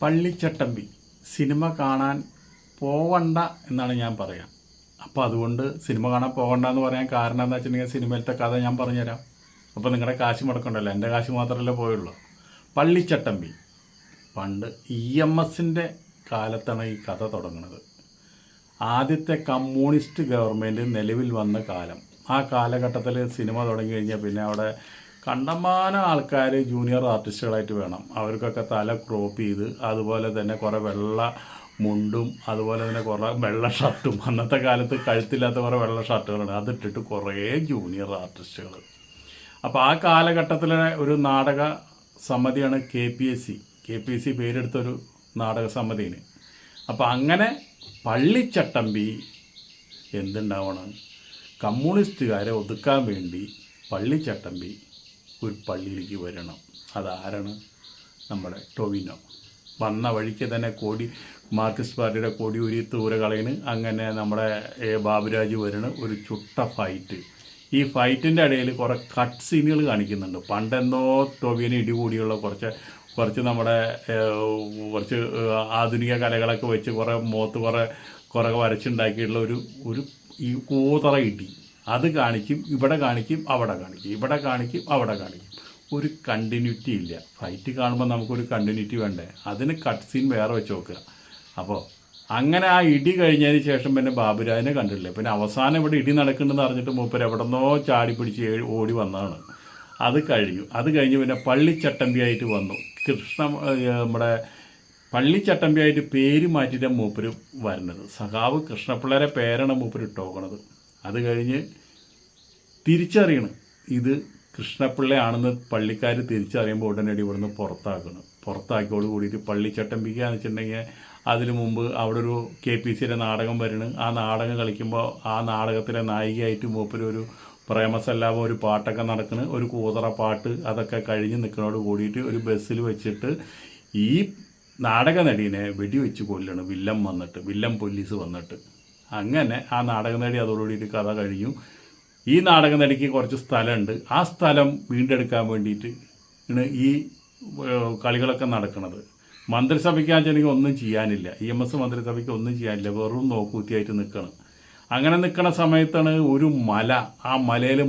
Pallichattambi cinema കാണാൻ പോവണ്ട എന്നാണ് ഞാൻ പറയാം. അപ്പോൾ അതുകൊണ്ട് സിനിമ കാണാൻ പോകണ്ട എന്ന് പറയാൻ കാരണം എന്താ വെച്ചിട്ടുണ്ടെങ്കിൽ സിനിമയിലത്തെ കഥ ഞാൻ പറഞ്ഞുതരാം. അപ്പോൾ നിങ്ങളുടെ കാശ് മുടക്കണ്ടല്ലോ, എൻ്റെ കാശ് മാത്രമല്ലേ പോയുള്ളൂ. പള്ളിച്ചട്ടമ്പി പണ്ട് EMSൻ്റെ കാലത്താണ് ഈ കഥ തുടങ്ങുന്നത്. ആദ്യത്തെ കമ്മ്യൂണിസ്റ്റ് ഗവൺമെൻറ് നിലവിൽ വന്ന കാലം. ആ കാലഘട്ടത്തിൽ സിനിമ തുടങ്ങി കഴിഞ്ഞാൽ പിന്നെ അവിടെ കണ്ടമാനം ആൾക്കാർ ജൂനിയർ ആർട്ടിസ്റ്റുകളായിട്ട് വേണം. അവർക്കൊക്കെ തല ക്രോപ്പ് ചെയ്ത്, അതുപോലെ തന്നെ കുറേ വെള്ള മുണ്ടും, അതുപോലെ തന്നെ കുറേ വെള്ള ഷർട്ടും. അന്നത്തെ കാലത്ത് കഴുത്തില്ലാത്ത കുറേ വെള്ള ഷർട്ടുകളുണ്ട്, അതിട്ടിട്ട് കുറേ ജൂനിയർ ആർട്ടിസ്റ്റുകൾ. അപ്പോൾ ആ കാലഘട്ടത്തിലെ ഒരു നാടക സമിതിയാണ് KPSC പേരെടുത്തൊരു നാടക സമിതിന്. അപ്പോൾ അങ്ങനെ പള്ളിച്ചട്ടമ്പി എന്തുണ്ടാവണം, കമ്മ്യൂണിസ്റ്റുകാരെ ഒതുക്കാൻ വേണ്ടി പള്ളിച്ചട്ടമ്പി ഒരു പള്ളിയിലേക്ക് വരണം. അതാരാണ്? നമ്മുടെ ടൊവിനോ. വന്ന വഴിക്ക് തന്നെ മാർക്സിസ്റ്റ് പാർട്ടിയുടെ കൊടി ഒരു തൂര കളയണ്. അങ്ങനെ നമ്മുടെ ബാബുരാജ് വരണ ഒരു ചുട്ട ഫൈറ്റ്. ഈ ഫൈറ്റിൻ്റെ ഇടയിൽ കുറേ കട്ട് സീനുകൾ കാണിക്കുന്നുണ്ട്. പണ്ടെന്നോ ടൊവിനോ ഇടികൂടിയുള്ള കുറച്ച് നമ്മുടെ കുറച്ച് ആധുനിക കലകളൊക്കെ വെച്ച് കുറേ മുഖത്ത് കുറേ വരച്ചുണ്ടാക്കിയിട്ടുള്ള ഒരു ഈ കൂതറ ഇടി. അത് കാണിക്കും, ഇവിടെ കാണിക്കും, അവിടെ കാണിക്കും, ഇവിടെ കാണിക്കും, അവിടെ കാണിക്കും. ഒരു കണ്ടിന്യൂറ്റി ഇല്ല. ഫൈറ്റ് കാണുമ്പോൾ നമുക്കൊരു കണ്ടിന്യൂറ്റി വേണ്ടേ? അതിന് കട്ട് സീൻ വേറെ വെച്ച് നോക്കുക. അപ്പോൾ അങ്ങനെ ആ ഇടി കഴിഞ്ഞതിന് ശേഷം പിന്നെ ബാബുരാജിനെ കണ്ടിട്ടില്ല. പിന്നെ അവസാനം ഇവിടെ ഇടി നടക്കുന്നുണ്ടെന്ന് അറിഞ്ഞിട്ട് മൂപ്പര് എവിടെ നിന്നോ ചാടി പിടിച്ച് ഓടി വന്നതാണ്. അത് കഴിഞ്ഞ് പിന്നെ പള്ളിച്ചട്ടമ്പിയായിട്ട് വന്നു. നമ്മുടെ പള്ളിച്ചട്ടമ്പിയായിട്ട് പേര് മാറ്റിയിട്ടാണ് മൂപ്പര് വരുന്നത്. സഖാവ് കൃഷ്ണപിള്ളയുടെ പേരാണ് മൂപ്പര് ഇട്ടോക്കണത്. അത് കഴിഞ്ഞ് തിരിച്ചറിയണം ഇത് കൃഷ്ണപിള്ളയാണെന്ന് പള്ളിക്കാർ തിരിച്ചറിയുമ്പോൾ ഉടനടി ഇവിടുന്ന് പുറത്താക്കിയോട് കൂടിയിട്ട് പള്ളിച്ചട്ടമ്പിക്കാന്ന് വെച്ചിട്ടുണ്ടെങ്കിൽ അതിനു മുമ്പ് അവിടെ ഒരു KPSCയുടെ നാടകം വരുന്നു. ആ നാടകം കളിക്കുമ്പോൾ ആ നാടകത്തിലെ നായികയായിട്ട് മൂപ്പര് ഒരു പ്രേമസല്ലാപം ഒരു പാട്ടൊക്കെ നടക്കുന്നു, ഒരു കൂതറ പാട്ട്. അതൊക്കെ കഴിഞ്ഞ് നിൽക്കുന്നതോട് കൂടിയിട്ട് ഒരു ബസ്സിൽ വെച്ചിട്ട് ഈ നാടക നടീനെ വെടിവെച്ച് കൊല്ലണം വില്ലൻ പോലീസ് വന്നിട്ട്. അങ്ങനെ ആ നാടക നടി അതോടുകൂടിയിട്ട് കഥ കഴിഞ്ഞു. ഈ നാടക നടിക്ക് കുറച്ച് സ്ഥലമുണ്ട്. ആ സ്ഥലം വീണ്ടെടുക്കാൻ വേണ്ടിയിട്ട് ഈ കളികളൊക്കെ നടക്കുന്നത്. മന്ത്രിസഭയ്ക്കാണെന്നുണ്ടെങ്കിൽ ഒന്നും ചെയ്യാനില്ല. EMS മന്ത്രിസഭയ്ക്ക് ഒന്നും ചെയ്യാനില്ല, വെറും നോക്കൂത്തിയായിട്ട് നിൽക്കണം. അങ്ങനെ നിൽക്കുന്ന സമയത്താണ് ഒരു മല. ആ മലയിൽ